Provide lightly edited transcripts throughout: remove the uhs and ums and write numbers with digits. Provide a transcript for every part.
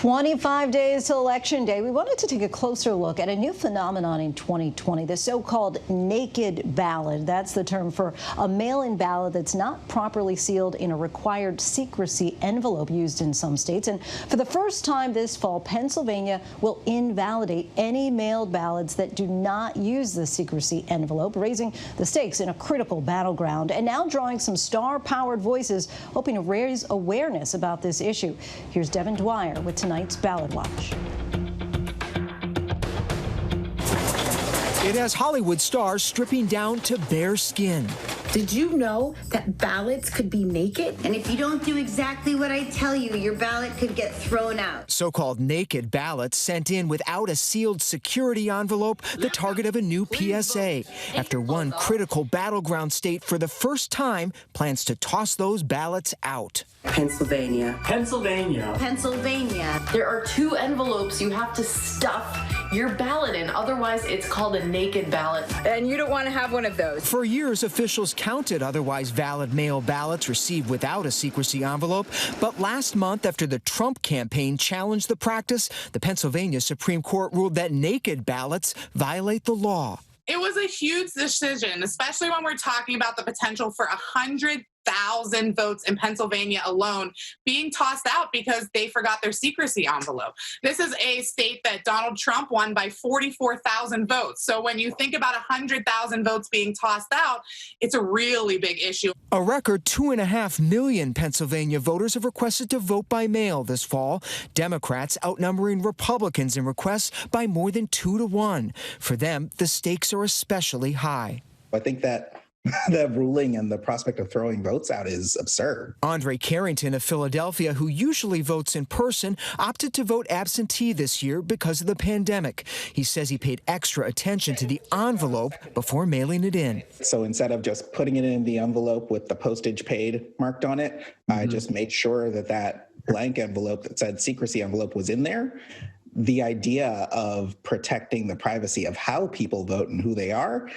25 days till Election Day. We wanted to take a closer look at a new phenomenon in 2020, the so-called naked ballot. That's the term for a mail-in ballot that's not properly sealed in a required secrecy envelope used in some states. And for the first time this fall, Pennsylvania will invalidate any mailed ballots that do not use the secrecy envelope, raising the stakes in a critical battleground and now drawing some star-powered voices hoping to raise awareness about this issue. Here's Devin Dwyer with tonight's Ballot Watch. It has Hollywood stars stripping down to bare skin. Did you know that ballots could be naked? And if you don't do exactly what I tell you, your ballot could get thrown out. So-called naked ballots sent in without a sealed security envelope, the target of a new PSA. After one critical battleground state for the first time plans to toss those ballots out. Pennsylvania. Pennsylvania. Pennsylvania. There are two envelopes you have to stuff your ballot in. Otherwise, it's called a naked ballot. And you don't want to have one of those. For years, officials counted otherwise valid mail ballots received without a secrecy envelope. But last month, after the Trump campaign challenged the practice, the Pennsylvania Supreme Court ruled that naked ballots violate the law. It was a huge decision, especially when we're talking about the potential for 100,000 votes in Pennsylvania alone being tossed out because they forgot their secrecy envelope. This is a state that Donald Trump won by 44,000 votes. So when you think about 100,000 votes being tossed out, it's a really big issue. A record 2.5 million Pennsylvania voters have requested to vote by mail this fall. Democrats outnumbering Republicans in requests by more than 2 to 1. For them, the stakes are especially high. I think that the ruling and the prospect of throwing votes out is absurd. Andre Carrington of Philadelphia, who usually votes in person, opted to vote absentee this year because of the pandemic. He says he paid extra attention to the envelope before mailing it in. So instead of just putting it in the envelope with the postage paid marked on it, I just made sure that that blank envelope that said secrecy envelope was in there. The idea of protecting the privacy of how people vote and who they are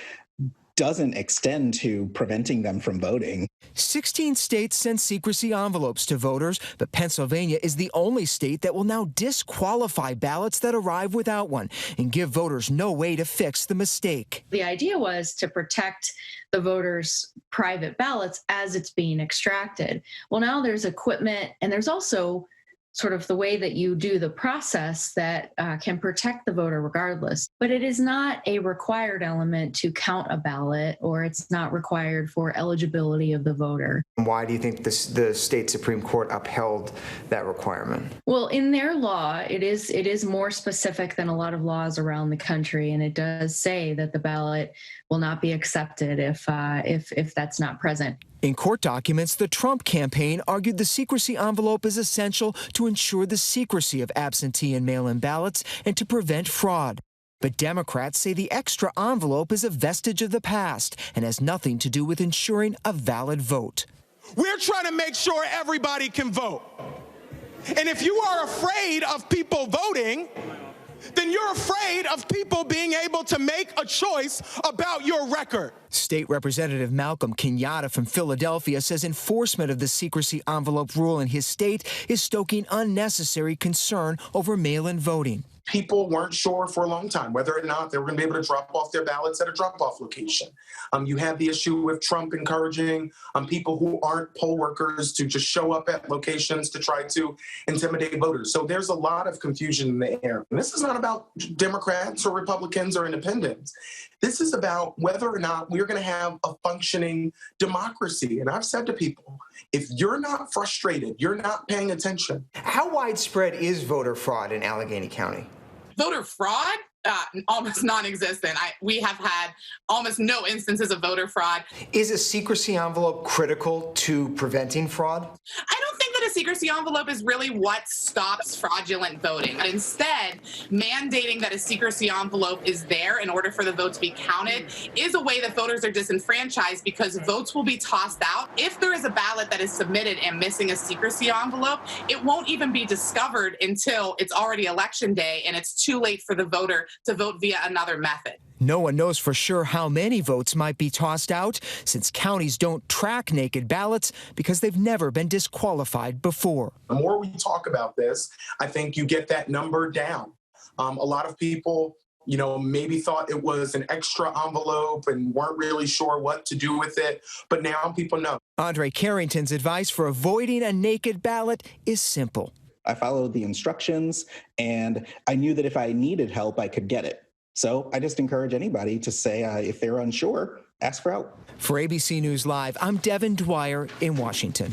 doesn't extend to preventing them from voting. 16 states send secrecy envelopes to voters, but Pennsylvania is the only state that will now disqualify ballots that arrive without one and give voters no way to fix the mistake. The idea was to protect the voters' private ballots as it's being extracted. Well, now there's equipment and there's also sort of the way that you do the process that can protect the voter regardless. But it is not a required element to count a ballot, or it's not required for eligibility of the voter. Why do you think the state Supreme Court upheld that requirement? Well, in their law, it is more specific than a lot of laws around the country, and it does say that the ballot will not be accepted if that's not present. In court documents, the Trump campaign argued the secrecy envelope is essential to ensure the secrecy of absentee and mail-in ballots and to prevent fraud. But Democrats say the extra envelope is a vestige of the past and has nothing to do with ensuring a valid vote. We're trying to make sure everybody can vote. And if you are afraid of people voting, then you're afraid of people being able to make a choice about your record. State Representative Malcolm Kenyatta from Philadelphia says enforcement of the secrecy envelope rule in his state is stoking unnecessary concern over mail-in voting. People weren't sure for a long time whether or not they were going to be able to drop off their ballots at a drop-off location. You had the issue with Trump encouraging people who aren't poll workers to just show up at locations to try to intimidate voters. So there's a lot of confusion in the air. And this is not about Democrats or Republicans or independents. This is about whether or not we're going to have a functioning democracy. And I've said to people, if you're not frustrated, you're not paying attention. How widespread is voter fraud in Allegheny County? Voter fraud? Almost non-existent. We have had almost no instances of voter fraud. Is a secrecy envelope critical to preventing fraud? I don't think that a secrecy envelope is really what stops fraudulent voting. Instead, mandating that a secrecy envelope is there in order for the vote to be counted is a way that voters are disenfranchised because votes will be tossed out. If there is a ballot that is submitted and missing a secrecy envelope, it won't even be discovered until it's already election day and it's too late for the voter to vote via another method. No one knows for sure how many votes might be tossed out, since counties don't track naked ballots because they've never been disqualified before. The more we talk about this, I think you get that number down. A lot of people, maybe thought it was an extra envelope and weren't really sure what to do with it, but now people know. Andre Carrington's advice for avoiding a naked ballot is simple. I followed the instructions, and I knew that if I needed help, I could get it. So I just encourage anybody to say, if they're unsure, ask for help. For ABC News Live, I'm Devin Dwyer in Washington.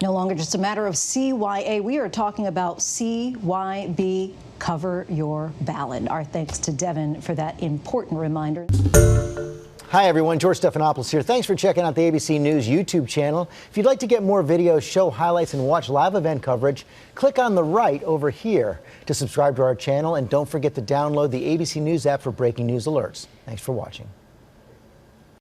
No longer just a matter of CYA. We are talking about CYB, cover your ballot. Our thanks to Devin for that important reminder. Hi, everyone. George Stephanopoulos here. Thanks for checking out the ABC News YouTube channel. If you'd like to get more videos, show highlights, and watch live event coverage, click on the right over here to subscribe to our channel. And don't forget to download the ABC News app for breaking news alerts. Thanks for watching.